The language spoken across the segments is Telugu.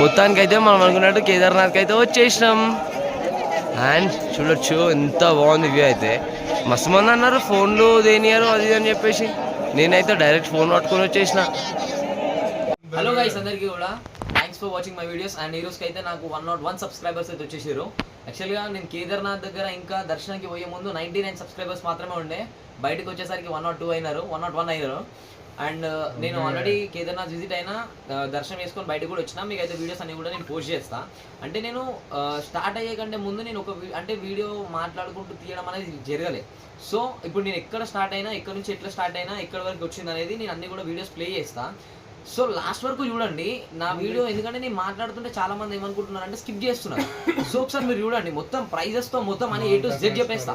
మొత్తానికి అయితే మనం అనుకున్నట్టు కేదార్నాథ్కి అయితే వచ్చేసినాం. అండ్ చూడొచ్చు ఎంత బాగుంది వ్యూ అయితే. మస్తు మంది అన్నారు ఫోన్లు దేనియారు అది అని చెప్పేసి, నేనైతే డైరెక్ట్ ఫోన్ పట్టుకొని వచ్చేసిన. హలో గైస్, అందరికీ కూడా thanks for watching my videos. And ఈ రోజుకి అయితే నాకు 101 సబ్స్క్రైబర్స్ అయితే వచ్చేసారు. యాక్చువల్గా నేను కేదార్నాథ్ దగ్గర ఇంకా దర్శనానికి పోయే ముందు 99 సబ్స్క్రైబర్స్ మాత్రమే ఉండే. బయటకు వచ్చేసరికి 102 అయినారు, 101 అయినారు. అండ్ నేను ఆల్రెడీ కేదార్నాథ్ విజిట్ అయినా, దర్శనం చేసుకొని బయటకు కూడా వచ్చినా. మీకు అయితే వీడియోస్ అన్ని కూడా నేను పోస్ట్ చేస్తా. అంటే నేను స్టార్ట్ అయ్యే కంటే ముందు నేను అంటే వీడియో మాట్లాడుకుంటూ తీయడం అనేది జరగలేదు. సో ఇప్పుడు నేను ఎక్కడ స్టార్ట్ అయినా, ఎక్కడ నుంచి ఎట్లా స్టార్ట్ అయినా, ఎక్కడ వరకు వచ్చింది అనేది నేను అన్ని కూడా వీడియోస్ ప్లే చేస్తా. సో లాస్ట్ వరకు చూడండి నా వీడియో, ఎందుకంటే నేను మాట్లాడుతుంటే చాలా మంది ఏమనుకుంటున్నారు అంటే స్కిప్ చేస్తున్నారు. సో ఒకసారి మీరు చూడండి, మొత్తం ప్రైజెస్తో మొత్తం అని A to Z చెప్పేస్తా.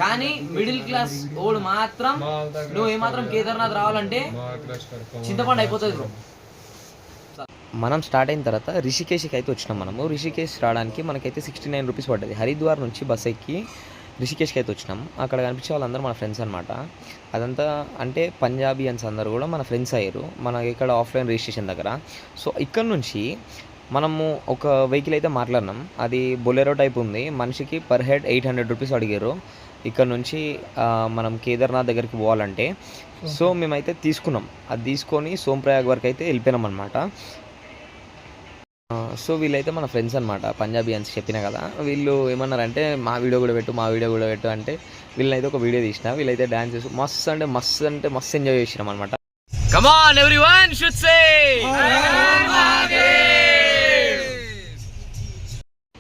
కానీ మిడిల్ క్లాస్ ఓడు మాత్రం నువ్వు ఏమాత్రం కేదార్నాథ్ రావాలంటే చింతపండు అయిపోతుంది బ్రో. మనం స్టార్ట్ అయిన తర్వాత రిషికేశ్కి అయితే వచ్చినాం. మనము రిషికేశ్ రావడానికి మనకైతే 69 రూపీస్ పడ్డది. హరిద్వార్ నుంచి బస్ ఎక్కి రిషికేశ్కి అయితే వచ్చినాం. అక్కడ కనిపించే వాళ్ళందరూ మన ఫ్రెండ్స్ అనమాట. అదంతా అంటే పంజాబీయన్స్ అందరూ కూడా మన ఫ్రెండ్స్ అయ్యారు మనకి ఇక్కడ ఆఫ్లైన్ రిజిస్ట్రేషన్ దగ్గర. సో ఇక్కడ నుంచి మనము ఒక వెహికల్ అయితే మాట్లాడినాం. అది బొలెరో టైప్ ఉంది. మనిషికి పర్ హెడ్ 800 రూపీస్ అడిగారు ఇక్కడ నుంచి మనం కేదార్నాథ్ దగ్గరికి పోవాలంటే. సో మేమైతే తీసుకున్నాం. అది తీసుకొని సోంప్రయాగ్ వరకు అయితే వెళ్ళిపోయినాం అనమాట. సో వీళ్ళైతే మన ఫ్రెండ్స్ అనమాట, పంజాబీయన్స్ చెప్పిన కదా. వీళ్ళు ఏమన్నారంటే మా వీడియో కూడా పెట్టు అంటే వీళ్ళైతే ఒక వీడియో తీసిన. వీళ్ళైతే డ్యాన్స్ చేసి మస్తు ఎంజాయ్ చేసినాం అనమాట. Come on everyone should say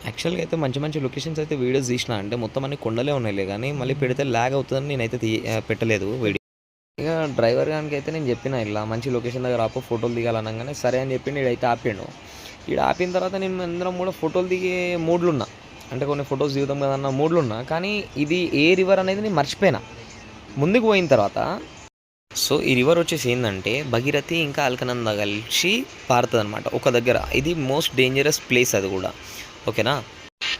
యాక్చువల్గా అయితే మంచి లొకేషన్స్ అయితే వీడియోస్ తీసిన. అంటే మొత్తం అన్ని కొండలే ఉన్నాయిలే, కానీ మళ్ళీ పెడితే ల్యాగ్ అవుతుందని నేనైతే పెట్టలేదు వీడియో. ఇక డ్రైవర్ గానికి అయితే నేను చెప్పిన ఇలా మంచి లొకేషన్ దగ్గర ఆపో ఫోటోలు దిగాలనగానే సరే అని చెప్పి నేనైతే ఆపాడు. ఇక్కడ ఆపిన తర్వాత నేను అందరం కూడా ఫోటోలు దిగే మూడ్లు ఉన్నా, అంటే కొన్ని ఫొటోస్ దిగుతాం కదా అన్న మూడ్లు ఉన్నా. కానీ ఇది ఏ రివర్ అనేది నేను మర్చిపోయినా ముందుకు పోయిన తర్వాత. సో ఈ రివర్ వచ్చేసి ఏంటంటే భగీరథి ఇంకా అల్కనంద కలిసి పారుతుంది అనమాట ఒక దగ్గర. ఇది మోస్ట్ డేంజరస్ ప్లేస్ అది కూడా, ఓకేనా.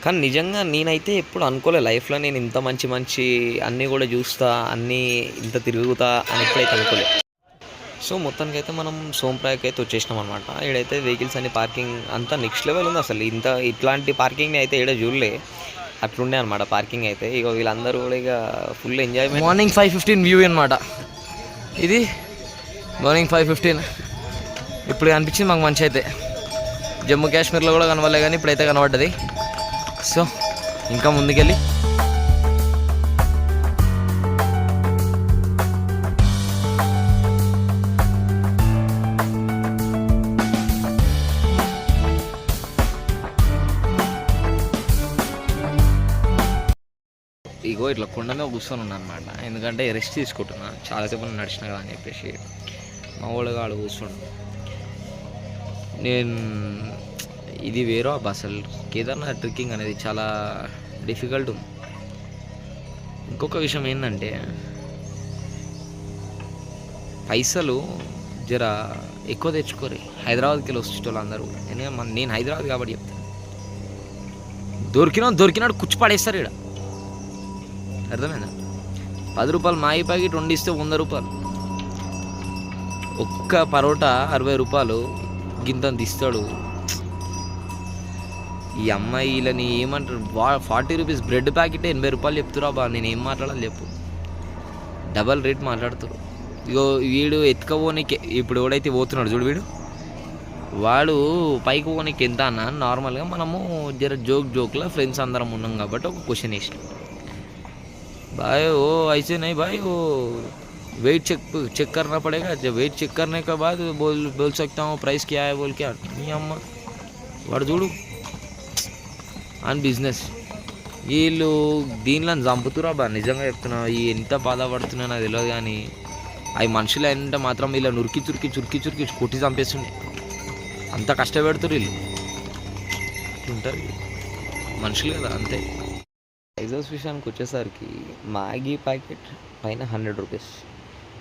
కానీ నిజంగా నేనైతే ఎప్పుడు అనుకోలే లైఫ్లో నేను ఇంత మంచి అన్నీ కూడా చూస్తా, అన్నీ ఇంత తిరుగుతా అని ఎప్పుడైతే అనుకోలే. సో మొత్తానికి అయితే మనం సోంప్రయాగ్ అయితే వచ్చేసినాం అనమాట. ఈడైతే వెహికల్స్ అన్ని పార్కింగ్ అంతా నెక్స్ట్ లెవెల్ ఉంది. అసలు ఇట్లాంటి పార్కింగ్ని అయితే ఈడ చూడలే, అట్లుండే అనమాట పార్కింగ్ అయితే. ఇక వీళ్ళందరూ కూడా ఇక ఫుల్ ఎంజాయ్మెంట్. మార్నింగ్ 5:15 వ్యూ అనమాట ఇది. మార్నింగ్ 5:15 ఇప్పుడు కనిపించింది మాకు మంచి అయితే. జమ్మూ కాశ్మీర్లో కూడా కనవలే, కానీ ఇప్పుడైతే కనబడ్డది. సో ఇంకా ముందుకెళ్ళి ఇగో ఇట్లా కొండ మీద కూర్చొని ఉన్నాను అనమాట. ఎందుకంటే రెస్ట్ తీసుకుంటున్నా, చాలాసేపు నడిచిన కదా అని చెప్పేసి. మా వాళ్ళగా ఆడ కూర్చుండు. నేను ఇది వేరే అసలు కేదార్నాథ్ ట్రెక్కింగ్ అనేది చాలా డిఫికల్ట్ ఉంది. ఇంకొక విషయం ఏంటంటే పైసలు జర ఎక్కువ తెచ్చుకోరు హైదరాబాద్కి వెళ్ళి వచ్చేటోళ్ళు అందరూ. ఎందుకంటే నేను హైదరాబాద్ కాబట్టి చెప్తాను, దొరికినాడు కుచ్చి పడేస్తారు ఇక్కడ, అర్థమైందా. 10 రూపాయలు మాయి ప్యాకెట్ వండిస్తే 100 రూపాయలు. ఒక్క పరోటా 60 రూపాయలు, గింతంత ఇస్తాడు. ఈ అమ్మాయిలని ఏమంటారు, 40 రూపీస్ బ్రెడ్ ప్యాకెట్ 80 రూపాయలు చెప్తురా బా. నేను ఏం మాట్లాడాలి చెప్పు, డబల్ రేట్ మాట్లాడుతారు. ఇగో వీడు ఎత్తుకపోనికి ఇప్పుడు ఎవడైతే పోతున్నాడు చూడు, వాడు పైకి పోనీకి ఎంత అన్న. నార్మల్గా మనము జర జోక్లో ఫ్రెండ్స్ అందరం ఉన్నాం కాబట్టి ఒక క్వశ్చన్ వేసినాం. भाई वो ऐसे नहीं भाई, वो वेट चेक करना पड़ेगा, जब वेट चेक करने के बाद बोल सकता हूँ प्राइस क्या है बोल के. నీ అమ్మ వాడు చూడు అని బిజినెస్. వీళ్ళు దీనిలో చంపుతురా బా, నిజంగా చెప్తున్నా. ఈ ఎంత బాధపడుతున్నా నాకు తెలియదు, కానీ అవి మనుషులు అంటే మాత్రం వీళ్ళ చురికి కొట్టి చంపేస్తుండే. అంత కష్టపెడుతురు వీళ్ళు. ఉంటారు మనుషులు కదా, అంతే. ప్రైజెస్ విషయానికి వచ్చేసరికి మ్యాగీ ప్యాకెట్ పైన 100 rupees,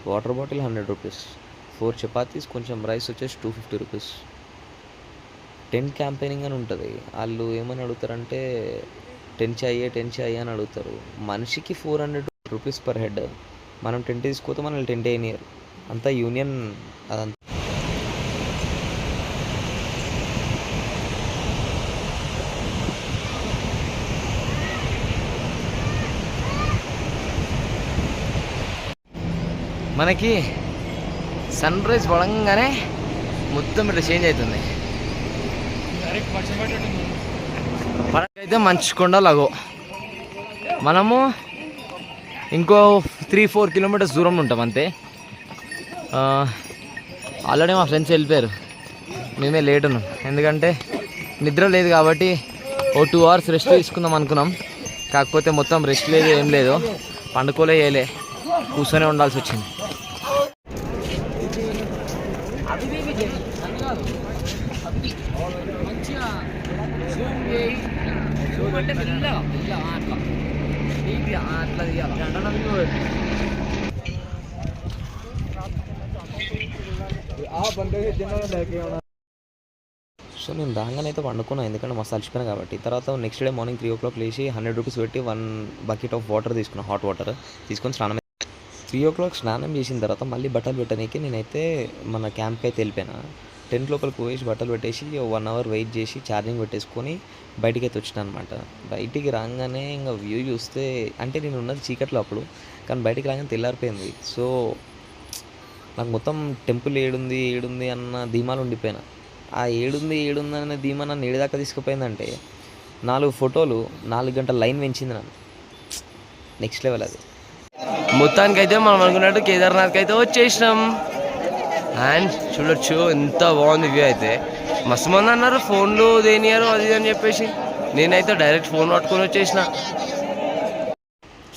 water bottle 100 rupees, 4 chapatis కొంచెం రైస్ వచ్చేసి 250 రూపీస్. టెంట్ క్యాంపెయినింగ్ అని ఉంటుంది. వాళ్ళు ఏమని అడుగుతారంటే 10 చాయి అని అడుగుతారు. మనిషికి 400 రూపీస్ పర్ హెడ్. మనం టెంట్ తీసుకోతే మనల్ని టెంట్ వేయనియరు, అంతా యూనియన్ అదంతా. మనకి సన్ రైజ్ పడంగానే మొత్తం ఇట్లా చేంజ్ అవుతుంది. అయితే మంచు కొండలాగో మనము ఇంకో 3-4 కిలోమీటర్స్ దూరంలో ఉంటాం అంతే. ఆల్రెడీ మా ఫ్రెండ్స్ వెళ్ళిపోయారు, మేమే లేట్ ఉన్నాం. ఎందుకంటే నిద్ర లేదు కాబట్టి 2 hours రెస్ట్ తీసుకుందాం అనుకున్నాం. కాకపోతే మొత్తం రెస్ట్ లేదు, ఏం లేదు, పండుకోలే చేయలే, కూర్చొనే ఉండాల్సి వచ్చింది. సో నేను రాగానే అయితే వండుకున్నాను, ఎందుకంటే మస్తు అలసిపోయాను కాబట్టి. తర్వాత నెక్స్ట్ డే మార్నింగ్ 3 o'clock లేచి 100 rupees పెట్టి 1 bucket ఆఫ్ వాటర్ తీసుకున్నాను, హాట్ వాటర్ తీసుకొని స్నానం. 3 o'clock స్నానం చేసిన తర్వాత మళ్ళీ బట్టలు పెట్టడానికి నేనైతే మన క్యాంప్కి అయితే వెళ్ళిపోయాను. టెంట్ లోపలికి పోయేసి బట్టలు పెట్టేసి 1 hour వెయిట్ చేసి ఛార్జింగ్ పెట్టేసుకొని బయటికి అయితే వచ్చిన అనమాట. బయటికి రాగానే ఇంకా వ్యూ చూస్తే, అంటే నేను ఉన్నది చీకట్లో అప్పుడు, కానీ బయటికి రాగానే తెల్లారిపోయింది. సో నాకు మొత్తం టెంపుల్ ఏడుంది అన్న ధీమాలు ఉండిపోయినా. ఆ ఏడుంది అనే ధీమా నన్ను ఏడుదాకా తీసుకుపోయిందంటే 4 ఫోటోలు 4 గంటల లైన్ పెంచింది నన్ను. నెక్స్ట్ లెవెల్ అది. మొత్తానికైతే మనం అనుకున్నట్టు కేదార్నాథ్కి అయితే వచ్చేసినాం. అండ్ చూడొచ్చు ఎంత బాగుంది వ్యూ. అయితే మస్తు మంది అన్నారు ఫోన్లు దేనియారు అది అని చెప్పేసి, నేనైతే డైరెక్ట్ ఫోన్ పట్టుకొని వచ్చేసిన.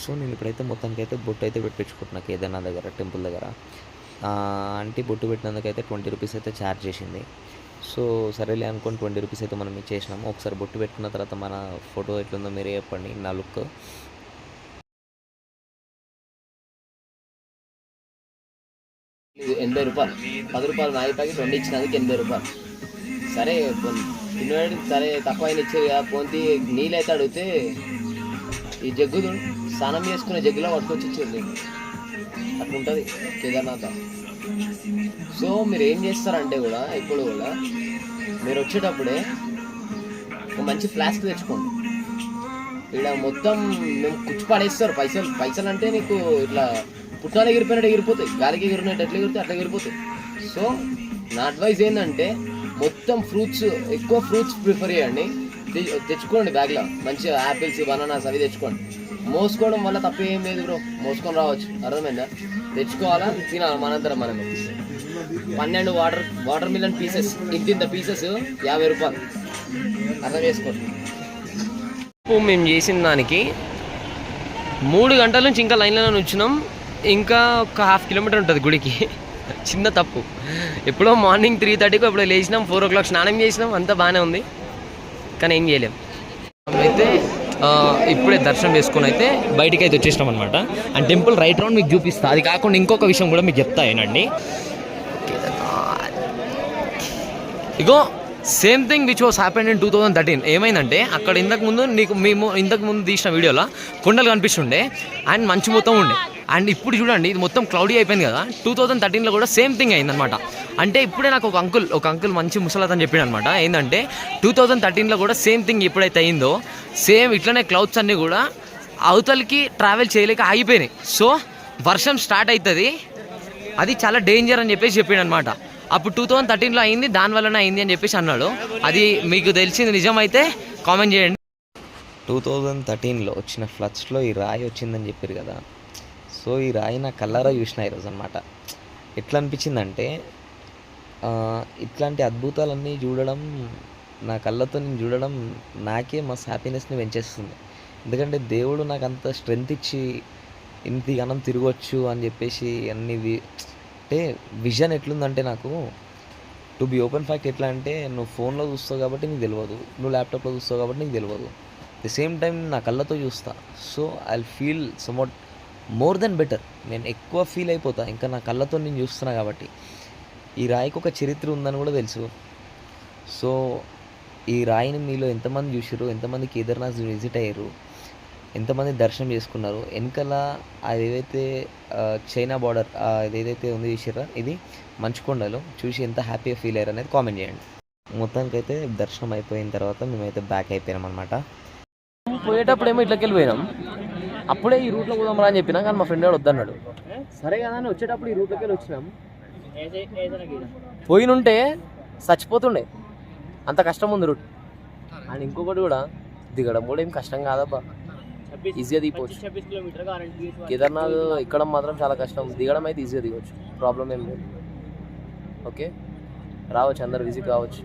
సో నేను ఇప్పుడైతే మొత్తానికైతే బొట్టు అయితే పెట్టించుకుంటున్నా కేదార్నాథ్ దగ్గర, టెంపుల్ దగ్గర. అంటే బొట్టు పెట్టినందుకైతే 20 rupees అయితే ఛార్జ్ చేసింది. సో సరేలే అనుకోని 20 rupees అయితే మనం ఇచ్చేసినాము. ఒకసారి బొట్టు పెట్టుకున్న తర్వాత మన ఫోటో ఎట్లుందో మీరే చెప్పండి, నా లుక్. ₹80, ₹10 మ్యాగీ ప్యాకెట్ 2 ఇచ్చినందుకు ₹80. సరే తినవాడి సరే తక్కువ అయిన ఇచ్చేది కదా, పోంతి నీళ్ళు అయితే అడిగితే ఈ జగ్గు స్నానం చేసుకునే జగ్గులో పట్టుకొచ్చి ఇచ్చేది. అట్లుంటుంది కేదార్నాథ్. సో మీరు ఏం చేస్తారంటే కూడా ఇప్పుడు కూడా మీరు వచ్చేటప్పుడే ఒక మంచి ఫ్లాస్క్ తెచ్చుకోండి. ఇక్కడ మొత్తం మేము కుచ్చి పడేస్తారు పైసలు అంటే నీకు ఇట్లా పుట్టాలు ఎగిరిపోయినట్టు ఎగిరిపోతాయి, గాలికి ఎగిరినట్టు ఎట్లా ఎగిరితే అట్లా ఎగిరిపోతాయి. సో నా అడ్వైజ్ ఏంటంటే మొత్తం ఎక్కువ ఫ్రూట్స్ ప్రిఫర్ చేయండి, తెచ్చుకోండి బ్యాగ్లో. మంచిగా యాపిల్స్, బనానాస్ అవి తెచ్చుకోండి. మోసుకోవడం వల్ల తప్ప ఏం లేదు బ్రో, మోసుకొని రావచ్చు, అర్థమైందా? తెచ్చుకోవాలా, తినాలి మనంతరం మనమే. 12 వాటర్ మిలన్ పీసెస్, ఇంత పీసెస్ ₹50, అర్థం చేసుకోండి. మేము చేసిన దానికి 3 గంటల నుంచి ఇంకా లైన్లో వచ్చినాం. ఇంకా ఒక 1/2 kilometer ఉంటుంది గుడికి. చిన్న తప్పు, ఎప్పుడో మార్నింగ్ 3:30కి ఎప్పుడో లేచినాం, 4 o'clock స్నానం చేసినాం, అంతా బాగానే ఉంది, కానీ ఏం చేయలేం. అయితే ఇప్పుడే దర్శనం చేసుకుని అయితే బయటికి అయితే వచ్చేసినాం అనమాట. అండ్ టెంపుల్ రైట్ రౌండ్ మీకు చూపిస్తా. అది కాకుండా ఇంకొక విషయం కూడా మీకు చెప్తా ఏనండి. ఇగో same thing which was happened in 2013. ఏమైందంటే అక్కడ మేము ఇంతకు ముందు తీసిన వీడియోలో కొండలు కనిపిస్తుండే అండ్ మంచు మొత్తం ఉండే. అండ్ ఇప్పుడు చూడండి ఇది మొత్తం క్లౌడీ అయిపోయింది కదా. 2013లో కూడా సేమ్ థింగ్ అయిందనమాట. అంటే ఇప్పుడే నాకు ఒక అంకుల్ మంచి ముసలతని చెప్పాడు అనమాట. ఏంటంటే 2013లో కూడా సేమ్ థింగ్ ఎప్పుడైతే అయిందో సేమ్ ఇట్లనే క్లౌడ్స్ అన్నీ కూడా అవతలకి ట్రావెల్ చేయలేక ఆగిపోయినాయి. సో వర్షం స్టార్ట్ అవుతుంది, అది చాలా డేంజర్ అని చెప్పేసి చెప్పాడు అనమాట. అప్పుడు 2013లో అయింది, దానివల్లనే అయింది అని చెప్పేసి అన్నాడు. అది మీకు తెలిసింది నిజమైతే కామెంట్ చేయండి. 2013లో వచ్చిన ఫ్లడ్స్లో ఈ రాయి వచ్చిందని చెప్పారు కదా. సో ఈ రాయి నా కళ్ళారా చూసిన ఈరోజు అనమాట. ఎట్లా అనిపించిందంటే ఇట్లాంటి అద్భుతాలన్నీ చూడడం, నా కళ్ళతో నేను చూడడం నాకే మస్తు హ్యాపీనెస్ని పెంచేస్తుంది. ఎందుకంటే దేవుడు నాకు అంత స్ట్రెంగ్త్ ఇచ్చి ఇంతగానం తిరగవచ్చు అని చెప్పేసి అంటే విజన్ ఎట్లుందంటే నాకు, టు బి ఓపెన్ ఫ్యాక్ట్, ఎట్లా అంటే నువ్వు ఫోన్లో చూస్తావు కాబట్టి నీకు తెలియదు, నువ్వు ల్యాప్టాప్లో చూస్తావు కాబట్టి నీకు తెలియదు. ది సేమ్ టైం నా కళ్ళతో చూస్తా. So I feel somewhat more than better. నేను ఎక్కువ ఫీల్ అయిపోతా ఇంకా నా కళ్ళతో నేను చూస్తున్నా కాబట్టి. ఈ రాయికి ఒక చరిత్ర ఉందని కూడా తెలుసు. సో ఈ రాయిని మీలో ఎంతమంది చూసారు, ఎంతమంది కేదార్నాథ్ విజిట్ అయ్యారు, ఎంతమంది దర్శనం చేసుకున్నారు, వెనకాల అది ఏదైతే చైనా బార్డర్ ఏదైతే ఉంది చూసారా, ఇది మంచుకొండలు చూసి ఎంత హ్యాపీగా ఫీల్ అయ్యారు అనేది కామెంట్ చేయండి. మొత్తానికైతే దర్శనం అయిపోయిన తర్వాత మేమైతే బ్యాక్ అయిపోయాం అనమాట. పోయేటప్పుడు ఏమో ఇట్లకి వెళ్ళిపోయినాం, అప్పుడే ఈ రూట్లో పోదాం రా అని చెప్పినా కానీ మా ఫ్రెండ్ వాడు వద్దన్నాడు. సరే కదా అని వచ్చేటప్పుడు ఈ రూట్లోకి వెళ్ళి వచ్చినాం. పోయినుంటే చచ్చిపోతుండే, అంత కష్టం ఉంది రూట్. అండ్ ఇంకొకటి కూడా దిగడం కూడా ఏం కష్టం కాదబ్బా, ఈజీగా దిగిపోవచ్చు. కేదార్నాథ్ ఎక్కడం మాత్రం చాలా కష్టం, దిగడం అయితే ఈజీగా దిగవచ్చు, ప్రాబ్లం ఏం లేదు. ఓకే రావచ్చు, అందరు విజిట్ కావచ్చు.